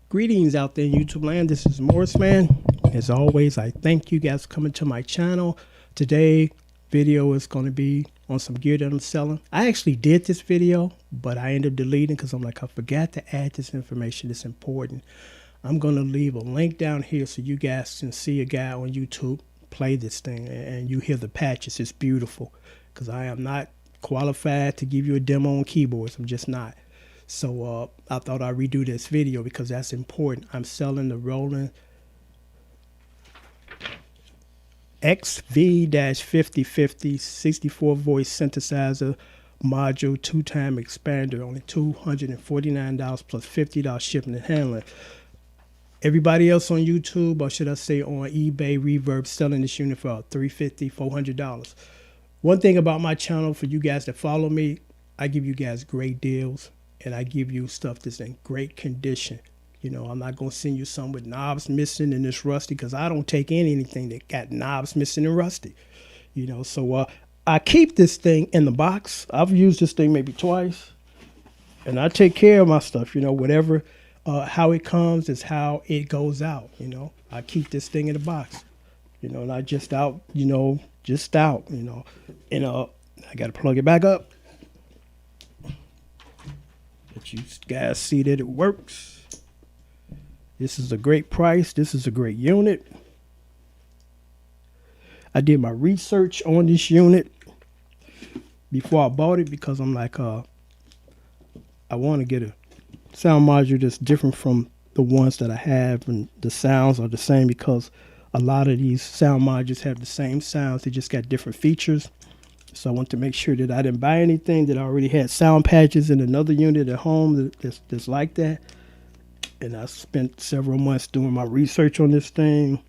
Greetings out there in YouTube land. This is Morris Man. As always, I thank you guys for coming to my channel. Today video is going to be on some gear that I'm selling. I actually did this video, but I ended up deleting because I'm like, I forgot to add this information. It's important. I'm going to leave a link down here so you guys can see a guy on YouTube play this thing and you hear the patches. It's beautiful because I am not qualified to give you a demo on keyboards. I'm just not. So I thought I'd redo this video because that's important. I'm selling the Roland XV-5050 64 voice synthesizer module 2-time expander, only $249 plus $50 shipping and handling. Everybody else on YouTube, or should I say on eBay, Reverb, selling this unit for $350, $400. One thing about my channel, for you guys that follow me, I give you guys great deals. And I give you stuff that's in great condition. You know, I'm not going to send you some with knobs missing and it's rusty, because I don't take in anything that got knobs missing and rusty. You know, so I keep this thing in the box. I've used this thing maybe twice. And I take care of my stuff, you know, whatever, how it comes is how it goes out, you know. I keep this thing in the box, you know, not just out, you know, just out, you know. And I got to plug it back up. But you guys see that it works. This is a great price. This is a great unit. I did my research on this unit before I bought it because I'm like, I want to get a sound module that's different from the ones that I have, and the sounds are the same, because a lot of these sound modules have the same sounds. They just got different features. So I want to make sure that I didn't buy anything that I already had sound patches in another unit at home that's like that. And I spent several months doing my research on this thing.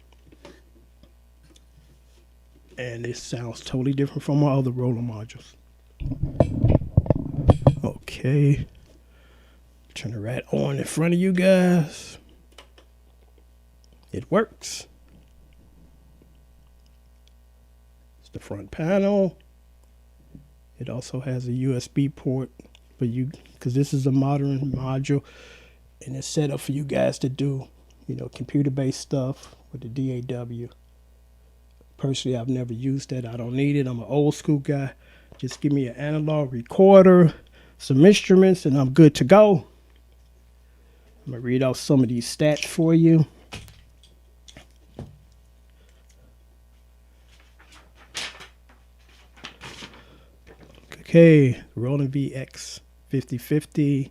And it sounds totally different from my other Roland modules. Okay. Turn it right on in front of you guys. It works. It's the front panel. It also has a USB port for you, because this is a modern module, and it's set up for you guys to do, you know, computer-based stuff with the DAW. Personally, I've never used that. I don't need it. I'm an old school guy. Just give me an analog recorder, some instruments, and I'm good to go. I'm going to read out some of these stats for you. Okay, Roland XV-5050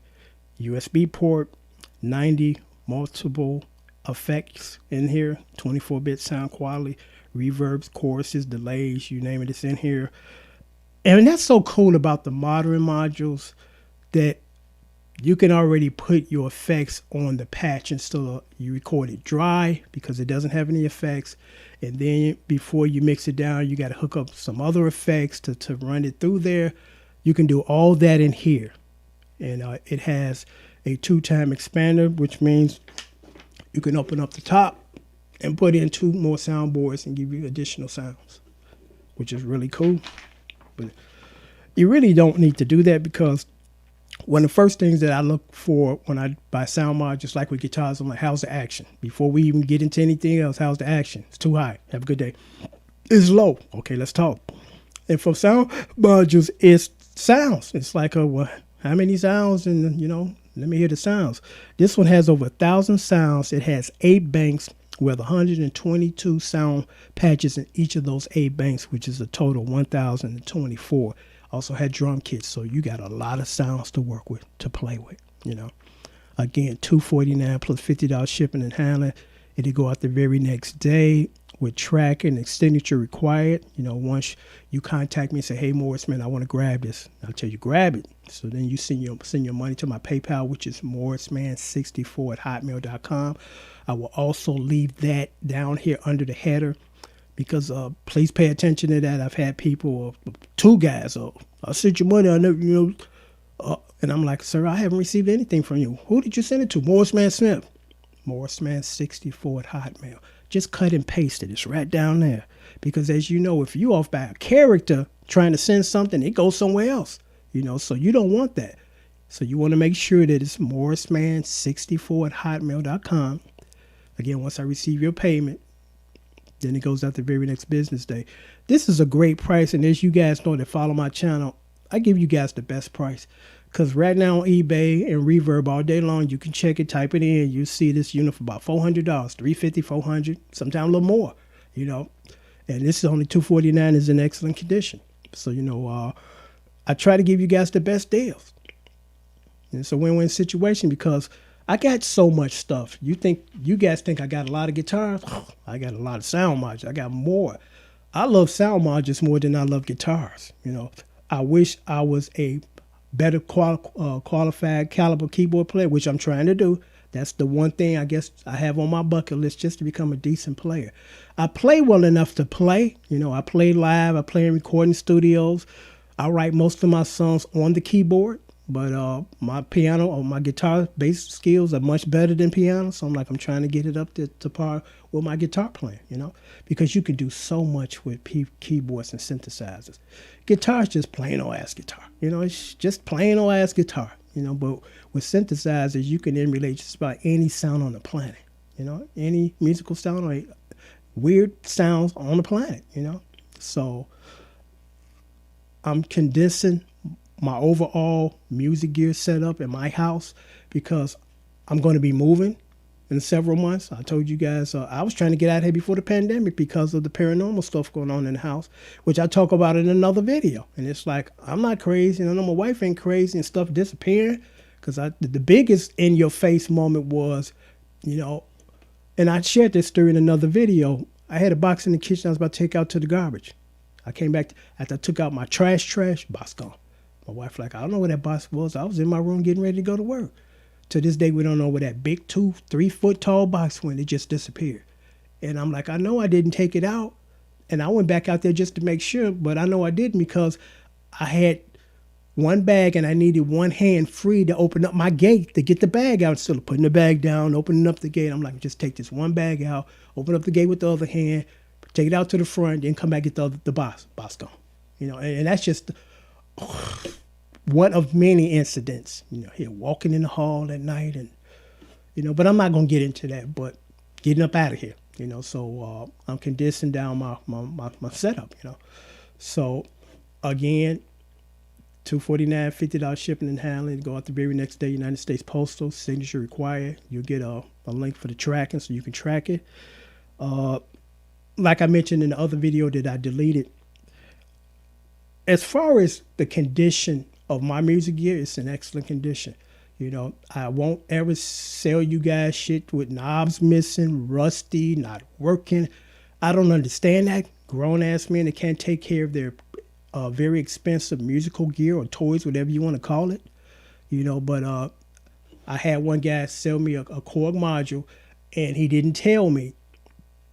USB port, 90 multiple effects in here, 24-bit sound quality, reverbs, choruses, delays, you name it, it's in here. And that's so cool about the modern modules, that you can already put your effects on the patch instead of you record it dry, because it doesn't have any effects. And then before you mix it down, you got to hook up some other effects to run it through there. You can do all that in here. And it has a 2-time expander, which means you can open up the top and put in 2 more soundboards and give you additional sounds, which is really cool. But you really don't need to do that, because one of the first things that I look for when I buy sound modules, just like with guitars, I'm like, how's the action? Before we even get into anything else, how's the action? It's too high. Have a good day. It's low. Okay, let's talk. And for sound modules, it's sounds. It's like, well, how many sounds? And, you know, let me hear the sounds. This one has over 1,000 sounds. It has 8 banks with 122 sound patches in each of those 8 banks, which is a total 1,024. Also had drum kits, so you got a lot of sounds to work with, to play with, you know. Again, $249 plus $50 shipping and handling. It'll go out the very next day with tracking and signature required. You know, once you contact me and say, hey, Morris, man, I want to grab this, I'll tell you, grab it. So then you send your money to my PayPal, which is morrisman64@hotmail.com. I will also leave that down here under the header, because please pay attention to that. I've had people, 2 guys, I sent you money, I never, you know, and I'm like, sir, I haven't received anything from you. Who did you send it to? Morris Man Smith. Morrisman64@hotmail. Just cut and paste it. It's right down there. Because as you know, if you off by a character trying to send something, it goes somewhere else. You know, so you don't want that. So you want to make sure that it's morrisman64@hotmail.com. Again, once I receive your payment, then it goes out the very next business day. This is a great price, and as you guys know that follow my channel, I give you guys the best price. Because right now on eBay and Reverb all day long, you can check it, type it in. You see this unit for about $400, $350, $400, sometimes a little more, you know. And this is only $249, is in excellent condition. So, you know, I try to give you guys the best deals. And it's a win-win situation because I got so much stuff. You guys think I got a lot of guitars? I got a lot of sound modules. I got more. I love sound modules more than I love guitars. You know, I wish I was a better qualified caliber keyboard player, which I'm trying to do. That's the one thing I guess I have on my bucket list, just to become a decent player. I play well enough to play. You know, I play live. I play in recording studios. I write most of my songs on the keyboard. But my piano or my guitar bass skills are much better than piano. So I'm trying to get it up to par with my guitar playing, you know, because you can do so much with keyboards and synthesizers. Guitar's just plain old ass guitar, you know, it's just plain old ass guitar, you know, but with synthesizers, you can emulate just about any sound on the planet, you know, any musical sound or weird sounds on the planet, you know. So I'm condensing my overall music gear setup in my house because I'm going to be moving in several months. I told you guys I was trying to get out here before the pandemic because of the paranormal stuff going on in the house, which I talk about in another video. And it's like, I'm not crazy, and I know my wife ain't crazy, and stuff disappearing. Because the biggest in-your-face moment was, you know, and I shared this story in another video. I had a box in the kitchen I was about to take out to the garbage. I came back after I took out my trash, box gone. My wife like, I don't know where that box was. I was in my room getting ready to go to work. To this day, we don't know where that big 2-3 foot tall box went. It just disappeared. And I'm like, I know I didn't take it out. And I went back out there just to make sure, but I know I didn't because I had one bag and I needed one hand free to open up my gate to get the bag out. Instead of putting the bag down, opening up the gate, I'm like, just take this one bag out, open up the gate with the other hand, take it out to the front, then come back and get the box gone. You know, and that's just one of many incidents, you know, here walking in the hall at night and, you know, but I'm not going to get into that, but getting up out of here, you know, so I'm condensing down my setup, you know. So again, $249, $50 shipping and handling, go out the very next day, United States Postal, signature required. You'll get a link for the tracking so you can track it. Like I mentioned in the other video that I deleted, as far as the condition of my music gear, it's in excellent condition. You know, I won't ever sell you guys shit with knobs missing, rusty, not working. I don't understand that. Grown-ass men that can't take care of their very expensive musical gear or toys, whatever you want to call it. You know, but I had one guy sell me a Korg module, and he didn't tell me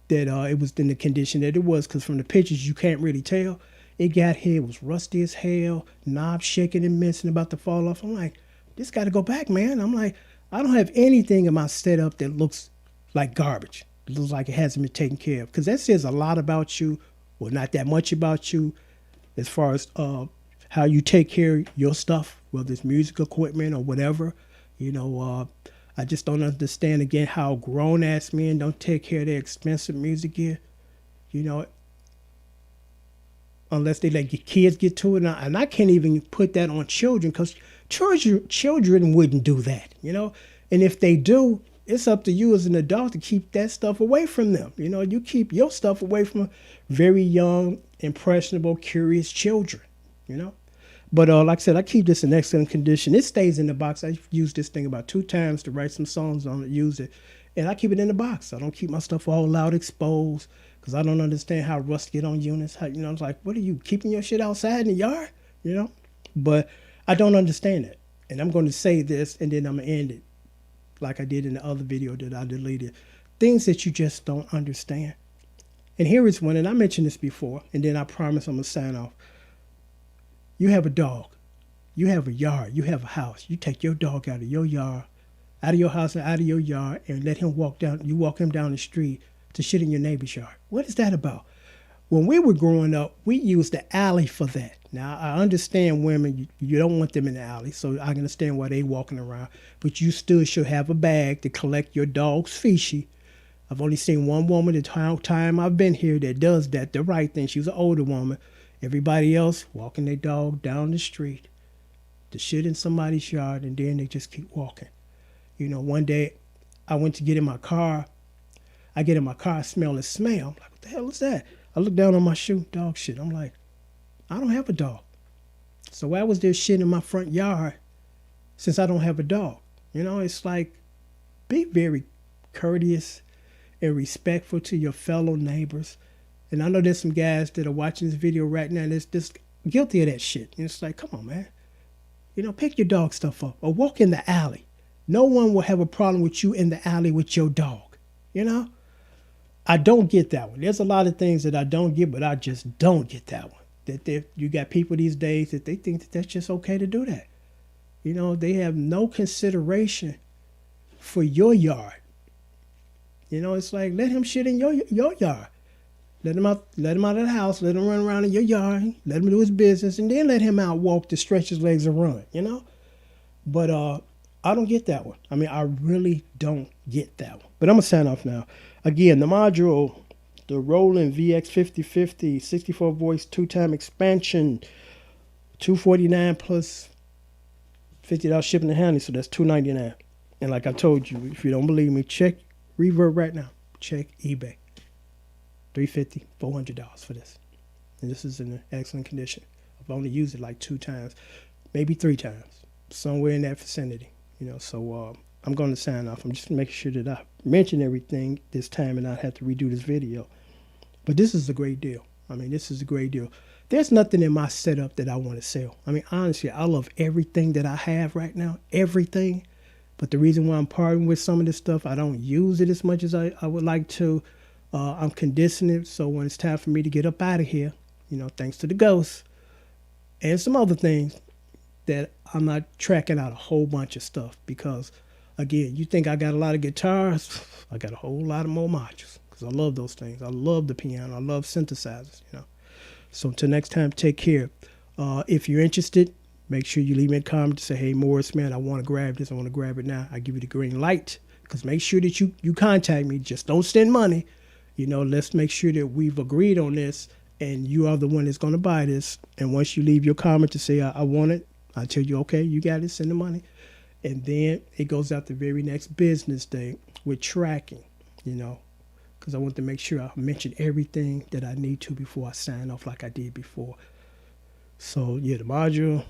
that it was in the condition that it was, because from the pictures, you can't really tell. It got here, it was rusty as hell, knobs shaking and missing, about to fall off. I'm like, this got to go back, man. I'm like, I don't have anything in my setup that looks like garbage. It looks like it hasn't been taken care of. Because that says a lot about you, or not that much about you, as far as how you take care of your stuff, whether it's music equipment or whatever. You know, I just don't understand, again, how grown-ass men don't take care of their expensive music gear. You know, unless they let kids get to it. And I can't even put that on children, because children wouldn't do that, you know. And if they do, it's up to you as an adult to keep that stuff away from them. You know, you keep your stuff away from very young, impressionable, curious children, you know. But like I said, I keep this in excellent condition. It stays in the box. I've used this thing about 2 times to write some songs on it, use it. And I keep it in the box. I don't keep my stuff all out exposed, because I don't understand how rust get on units. How, you know, it's like, what are you, keeping your shit outside in the yard? You know? But I don't understand it. And I'm going to say this, and then I'm going to end it, like I did in the other video that I deleted. Things that you just don't understand. And here is one, and I mentioned this before, and then I promise I'm going to sign off. You have a dog. You have a yard. You have a house. You take your dog out of your yard, out of your house and out of your yard, and let him walk down. You walk him down the street to shit in your neighbor's yard. What is that about? When we were growing up, we used the alley for that. Now, I understand women, you don't want them in the alley, so I understand why they walking around. But you still should have a bag to collect your dog's feces. I've only seen one woman the time I've been here that does that, the right thing. She was an older woman. Everybody else walking their dog down the street to shit in somebody's yard, and then they just keep walking. You know, one day I went to get in my car. I get in my car, I smell the smell. I'm like, what the hell is that? I look down on my shoe, dog shit. I'm like, I don't have a dog. So why was there shit in my front yard since I don't have a dog? You know, it's like, be very courteous and respectful to your fellow neighbors. And I know there's some guys that are watching this video right now that's just guilty of that shit. And it's like, come on, man. You know, pick your dog stuff up or walk in the alley. No one will have a problem with you in the alley with your dog. You know? I don't get that one. There's a lot of things that I don't get, but I just don't get that one. That you got people these days that they think that that's just okay to do that. You know, they have no consideration for your yard. You know, it's like, let him shit in your yard. Let him out of the house, let him run around in your yard, let him do his business, and then let him out walk to stretch his legs and run, you know? But I don't get that one. I mean, I really don't get that one. But I'm going to sign off now. Again, the module, the Roland XV-5050, 64 voice, 2-time expansion, $249 plus $50 shipping and handling, so that's $299. And like I told you, if you don't believe me, check Reverb right now. Check eBay. $350, $400 for this. And this is in excellent condition. I've only used it like 2 times, maybe 3 times, somewhere in that vicinity. You know, so I'm going to sign off. I'm just making sure that I mention everything this time and not have to redo this video. But this is a great deal. I mean, this is a great deal. There's nothing in my setup that I want to sell. I mean, honestly, I love everything that I have right now, everything. But the reason why I'm parting with some of this stuff, I don't use it as much as I would like to. I'm conditioning, so when it's time for me to get up out of here, you know, thanks to the ghosts and some other things, that I'm not tracking out a whole bunch of stuff because, again, you think I got a lot of guitars, I got a whole lot of more modules because I love those things. I love the piano. I love synthesizers, you know. So until next time, take care. If you're interested, make sure you leave me a comment to say, hey, Morris, man, I want to grab this. I want to grab it now. I give you the green light because make sure that you contact me. Just don't send money. You know, let's make sure that we've agreed on this and you are the one that's going to buy this. And once you leave your comment to say, I want it, I tell you, okay, you got it, send the money. And then it goes out the very next business day with tracking, you know, because I want to make sure I mention everything that I need to before I sign off like I did before. So, yeah, the module,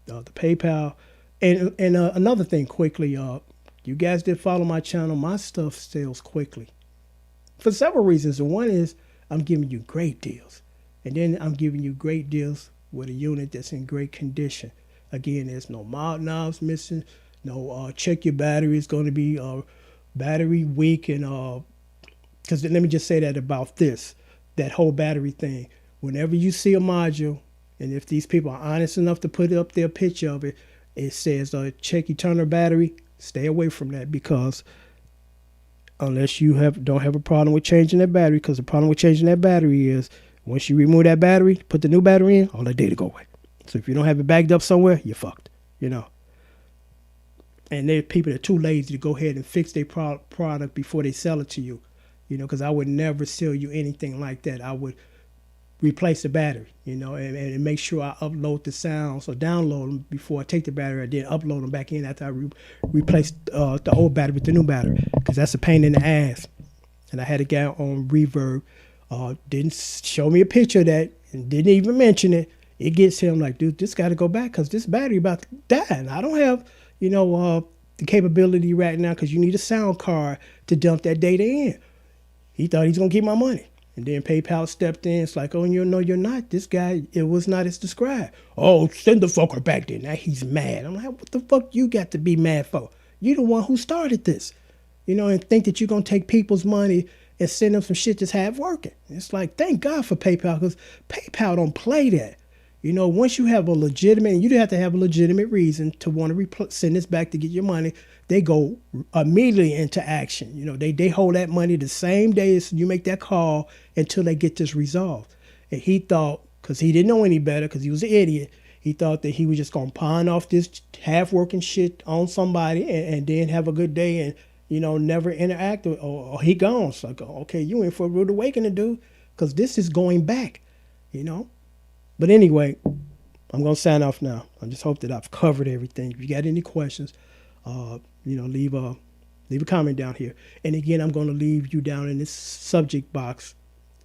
the PayPal. And another thing quickly, you guys that follow my channel, my stuff sells quickly. For several reasons. And one is I'm giving you great deals. And then I'm giving you great deals with a unit that's in great condition. Again, there's no mod knobs missing. No check your battery. It's going to be battery weak. And because let me just say that about this, that whole battery thing. Whenever you see a module, and if these people are honest enough to put up their picture of it, it says check eternal battery. Stay away from that because unless you don't have a problem with changing that battery, because the problem with changing that battery is once you remove that battery, put the new battery in, all that data go away. So if you don't have it bagged up somewhere, you're fucked, you know. And there are people that are too lazy to go ahead and fix their product before they sell it to you, you know, because I would never sell you anything like that. I would replace the battery, you know, and make sure I upload the sounds or download them before I take the battery. I then upload them back in after I replace the old battery with the new battery, because that's a pain in the ass. And I had a guy on Reverb, didn't show me a picture of that and didn't even mention it. It gets him like, dude, this got to go back because this battery about to die. And I don't have, you know, the capability right now because you need a sound card to dump that data in. He thought he's going to get my money. And then PayPal stepped in. It's like, oh, you know, you're not. This guy, it was not as described. Oh, send the fucker back there. Now he's mad. I'm like, what the fuck you got to be mad for? You're the one who started this, you know, and think that you're going to take people's money and send them some shit that's half working. It's like, thank God for PayPal because PayPal don't play that. You know, once you have a legitimate, and you have to have a legitimate reason to want to send this back to get your money, they go immediately into action. You know, they hold that money the same day as you make that call until they get this resolved. And he thought, because he didn't know any better, because he was an idiot, he thought that he was just going to pawn off this half-working shit on somebody and then have a good day and, you know, never interact or he gone. It's like, okay, you in for a rude awakening, dude, because this is going back, you know. But anyway, I'm going to sign off now. I just hope that I've covered everything. If you got any questions, you know, leave a comment down here. And again, I'm going to leave you down in this subject box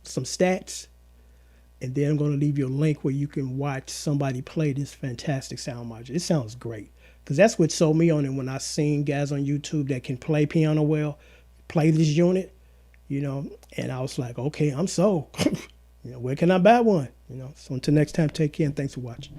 some stats. And then I'm going to leave you a link where you can watch somebody play this fantastic sound module. It sounds great. Because that's what sold me on it when I seen guys on YouTube that can play piano well, play this unit, you know. And I was like, okay, I'm sold. You know, where can I buy one? You know. So until next time, take care and thanks for watching.